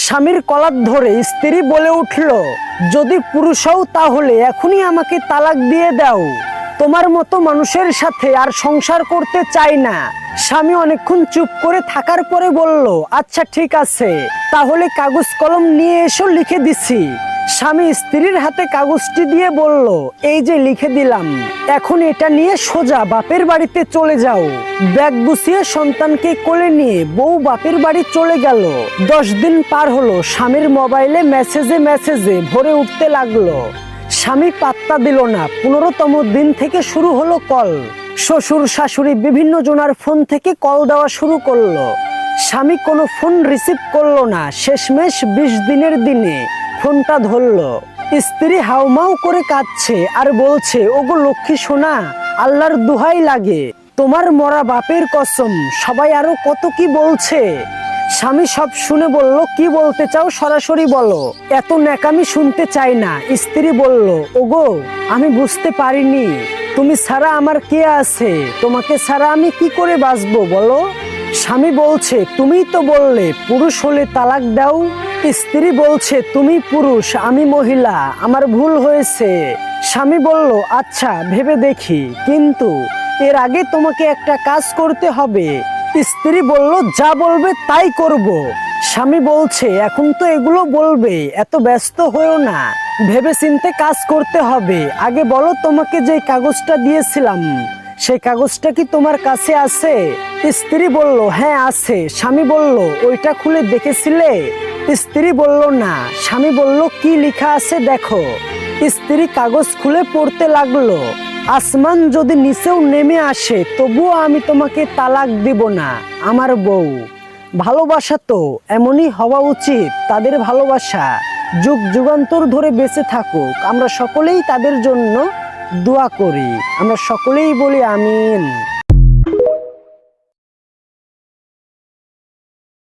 স্বামীর কলার ধরে স্ত্রী বলে উঠল, যদি পুরুষ হও তাহলে এখনই আমাকে তালাক দিয়ে দাও। তোমার মতো মানুষের সাথে আর সংসার করতে চাই না। স্বামী অনেকক্ষণ চুপ করে থাকার পরে বলল, আচ্ছা ঠিক আছে, তাহলে কাগজ কলম নিয়ে এসো, লিখে দিছি। স্বামী স্ত্রীর হাতে কাগজটি দিয়ে বলল, এই যে লিখে দিলাম, এখন এটা নিয়ে সোজা বাপের বাড়িতে চলে যাও। ব্যাগ গুছিয়ে সন্তানকে কোলে নিয়ে বউ বাপের বাড়ি চলে গেল। 10 দিন পার হলো, স্বামীর মোবাইলে মেসেজে ভরে উঠতে লাগলো। স্বামী পাত্তা দিল না। 15তম দিন থেকে শুরু হলো কল। শ্বশুর শাশুড়ি বিভিন্ন জনার ফোন থেকে কল দেওয়া শুরু করলো। স্বামী কোনো ফোন রিসিভ করলো না। শেষমেশ 20 দিনের দিনে ফোনটা ধরলো। স্ত্রী হাউমাউ করে কাঁদছে আর বলছে, ওগো লক্ষ্মী সোনা, আল্লাহর দোহাই লাগে, তোমার মরা বাপের কসম, সবাই আরো কত কি বলছে। স্বামী সব শুনে বলল, কি বলতে চাও সরাসরি বলো, এত ন্যাকামি শুনতে চাই না। স্ত্রী বলল, ওগো আমি বুঝতে পারিনি, তুমি ছাড়া আমার কে আছে, তোমাকে ছাড়া আমি কি করে বাঁচবো বলো। স্বামী বলছে, তুমিই তো বললে পুরুষ হলে তালাক দাও। স্ত্রী বলছে, তুমি পুরুষ, আমি মহিলা, আমার ভুল হয়েছে। স্বামী বলল, আচ্ছা ভেবে দেখি, কিন্তু এর আগে তোমাকে একটা কাজ করতে হবে। স্ত্রী বলল, যা বলবে তাই করব। স্বামী বলছে, এখন তো এগুলো বলবে, এত ব্যস্ত হয়েও না, ভেবেচিন্তে কাজ করতে হবে। আগে বলো, তোমাকে যে কাগজটা দিয়েছিলাম সেই কাগজটা কি তোমার কাছে আছে? স্ত্রী বলল, হ্যাঁ আছে। স্বামী বলল, ওইটা খুলে দেখেছিলে? স্ত্রী বলল, না। স্বামী বলল, কি লেখা আছে দেখো। স্ত্রী কাগজ খুলে পড়তে লাগলো, আসমান যদি নিচেও নেমে আসে তবুও আমি তোমাকে তালাক দিব না, আমার বউ। ভালোবাসা তো এমনই হওয়া উচিত, তাদের ভালোবাসা যুগ যুগান্তর ধরে বেঁচে থাকুক। আমরা সকলেই তাদের জন্য দোয়া করি, আমরা সকলেই বলি আমিন।